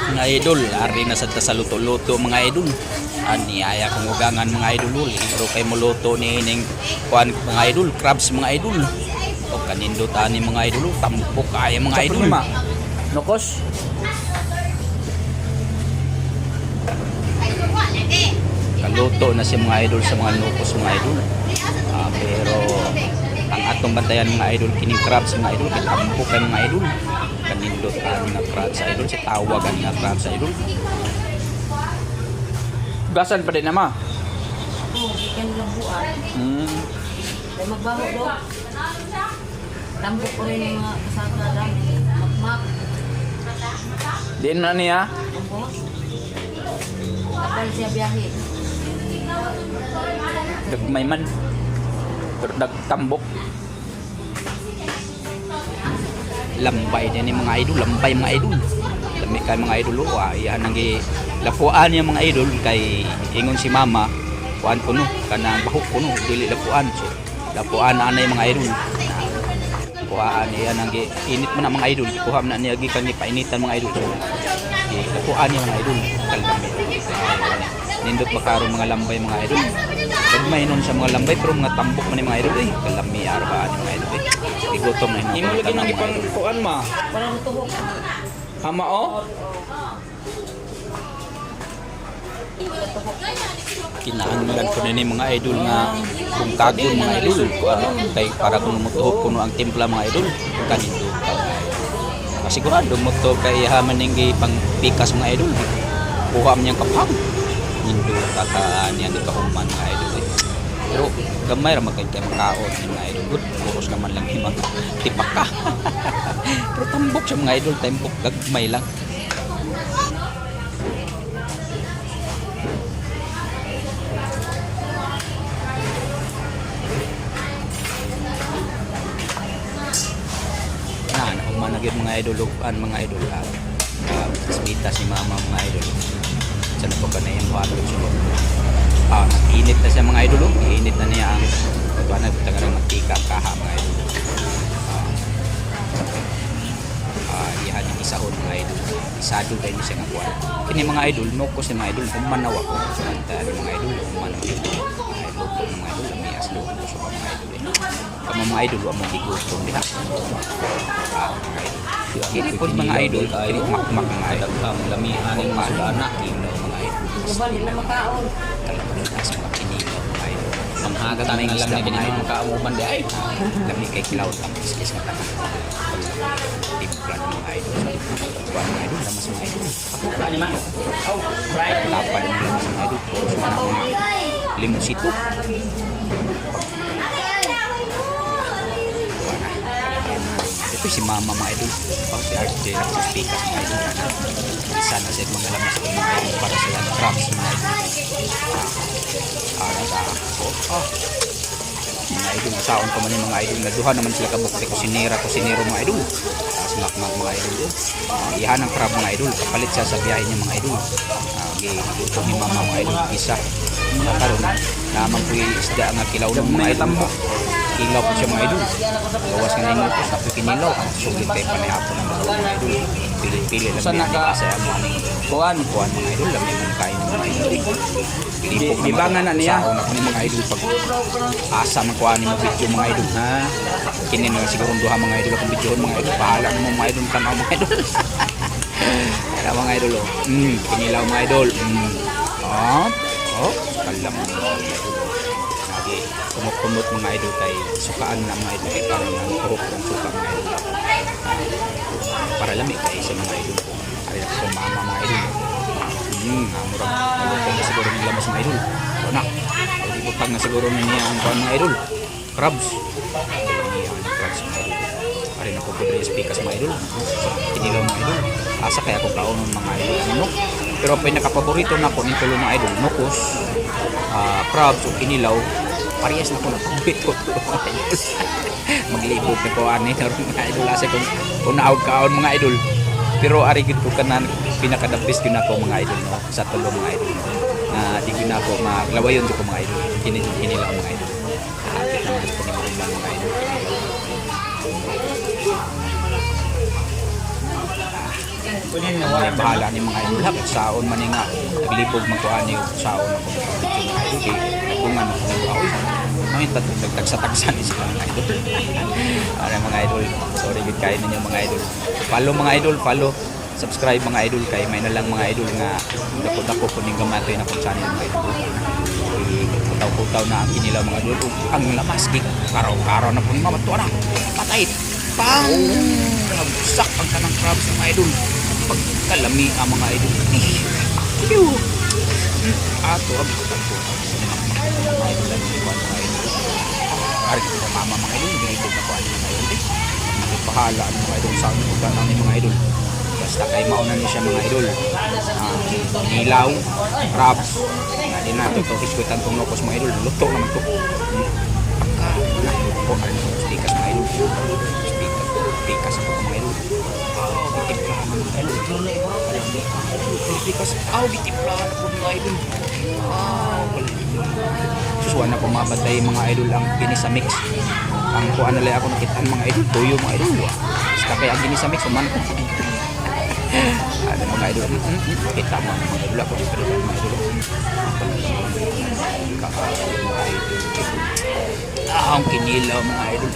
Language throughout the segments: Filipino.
Mga idol, ari na sa luto-luto mga idol. Aniaya kong ugangan mga idol. Pero kay muluto ni ining kuan mga idol, crabs mga idol. O kanindo tani mga idol, tampok kaya mga idol. Nokos. Kaluto na si mga idol sa mga nukos mga idol. Pero ang atong bantayan mga idol kining crabs mga idol, kay tampok kay mga idol. Kanindot ang na crabs idol, si tawagan na crabs idol. Gasan pa din nama. Oo, ikan lang buwan. Ay magbaho do. Tambok ko rin yung mga kasama dami. Makmak. Diin na niya. Tambok. Kapal siya biyahe. Dagmay man. Pero dagtambok. Lambay din yung mga idol, lambay mga idol. Lami kay mga idol, yan ang lapuan niya mga idol kay ingon si mama, kuan ko no, kanang bahok ko no, dili lapuan. So, lapuan na yung mga idol. Kuhaan niya ang init mo na mga idol, kuha na niya gikan ni painitan mga idol. So, lapuan niya mga idol, kalami. Nindot makaroon mga lambay mga idol. Gagmay nun sa mga lambay pero mga tambok man yung mga idol eh. Kalami arbaan yung mga idol eh. Igutom na Imo lagi nang ipang kuan ma. Parang tuhok. Hama o. Kinahanglan ko na ni mga idol nga kung kagon mga idol. Kay para kung mutuhok kuno ang timpla mga idol. Kanito. Kasigurado mo to kay haman ning pang pikas mga idol. Kuha man niyang kapag. Nindo kataan yan ikahuman mga idol eh. Pero gamay ra magkay makaon ni mga idol. Good, puros naman lang yung mga tipak ka. Pero tambok sa mga idol, tambok gagmay lang. Managid mga idol mga idol spita si mama mga idol sa po ka na yung water init na siya mga idol init na niya ang nagtagang magtika kaha mga idol ihan yung isahon mga idol isado tayo niya siya nga kuwan kini mga idol nukos ni mga idol humanaw ako sumanta ni mga idol humanaw luto ng mga idol amias luto sa mga idol kama mga idol wa mo gigutom diha kini po mga idol kini makmak mga idol lamihan ng mga anak kino mga idol Kubal nila makaon. talagang mga kinilaw mga idol Manghagat may isda mga idol kaamuban di ay. lami kay kilaw tapos kis nga taka timplan mga idol kuan mga idol lamas mga idol Ani ma. Oh, right. lapan ng lamas mga idol puro sa mga limosito ito si mama mga idol pag si RJ na sa speakers mga idol isa na sa mga lamas ng mga idol para sa crabs mga idol mga idol masaon pa man yung mga idol naduha naman sila kabukti kusinero mga idol smakmak mga idol ihan ang crab mga idol kapalit siya sa biyahe niya mga idol giluto ni mama mga idol isa karon naman po yung isda nga kilaw ng mga idol kilaw po siya mga idol gawas nga na yung utos na po kinilaw ang sulit kayo panayapon ng mga idol pili-pili lang Saan yan naka- kasi ang mga Kuan. kuhan mga idol lang yung kain ng mga idol Pilipok Gibangan na niya. sa una ko ng mga idol pag asa man kuhan ng video mga idol ha kinin na siguro duha mga idol akong video mga idol bahala naman mga idol tanaw mga idol kaya mga idol kinilaw mga idol kalam mga idol lagi kumot-kumot mga idol kay sukaan na mga idol kay parang ang kurok ng suka mga idol para lamig kay sa mga idol ay ako mama mga idol murag malutong na siguro ng lamas mga idol so na ibutang na siguro na niya ang mga idol crabs niya ang crabs mga idol ari na po po rin speakers mga idol kinilaw mga idol asa kaya kung kaunon mga idol ano pero ang pinakapaborito na po ng tulo mga idol nukos crabs o kinilaw parehas na ko na pambit ko maglibog na ko ani mga idol asa kung naawag kaon mga idol pero ari gid ko kanan pinakadabis gyud nako mga idol no sa tulo mga idol na di gyud nako maglawayon ko mga idol kinilaw mga idol hapit na gusto ni mga idol kinilaw Ay, bahala ni mga idol hap saon man nga naglibog magkuan ni saon ako mga idol kay nagungan ako ng baoy ay tagsa-tagsa ni sila mga idol. Ano mga idol, sorry gid kayo ninyo mga idol. Follow mga idol, follow, subscribe mga idol kay may na lang mga idol nga dako-dako kuning gamatoy na kung channel mga idol. Kutaw-kutaw na ang kinilaw mga idol. Ang lamas gig karaw-karaw na pun mamatuan na. Patay. Pang nagsak ang kanang crabs mga idol. Pagkalami ang mga idol. Ato ang mga idol ang mga idol. Ari ko mama mga idol, ginitog na ko ano mga idol. Pahala ang mga idol sa amin utan ng mga idol. Basta kay mauna ni siya mga idol. Ilaw, crabs. Di na to iskutan tong nokos mga idol. Luto naman to. Pagka ko ari ko stikas mga idol. Stikas ako mga idol. Gitimpla mga idol. Stikas. Gitimpla ako mga idol. Susuan na pumabatay mga idol ang ginisa mix. Ang kuha na lang ako nakitaan mga idol, tuyo mga idol. Basta kaya ang ginisa mix, uman ko. Ano mga idol, kita mo mga idol ako dito mga idol. Ang kinilaw mga idol.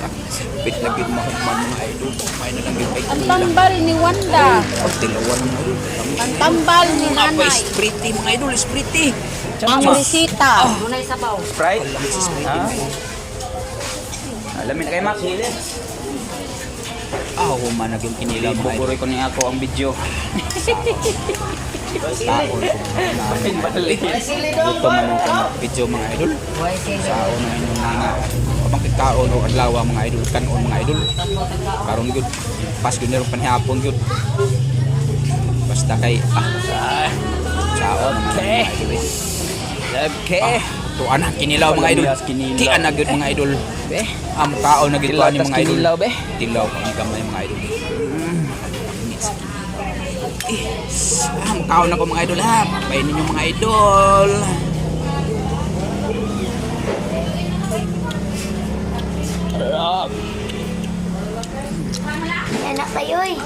Pit na gid mahagman mga idol. May na lang gid ay Ang tambal ni Wanda. pagtilawan ng idol. Ang tambal ni Apa Nanay. spriti mga idol, spriti. Ang bisita. Dunay sabaw. Sprite? Ah. Alamin na kayo, Max. Humanag yung kinilaw mga idol. Buburoy ko ni ako ang video. Taon luto man ang video mga idol sa una inyong mga pamangkikaon o adlaw mga idol kanon mga idol karon gyud pas gyud nirong panhapon gyud basta kay saon mga idol Okay. tuan ang kinilaw mga idol di ana gyud mga idol am kaon na gyud ni mga idol Kinilaw, be. tilaw kami gamay mga idol kaon ako mga idol ha papayin ninyo mga idol Anak tayo eh.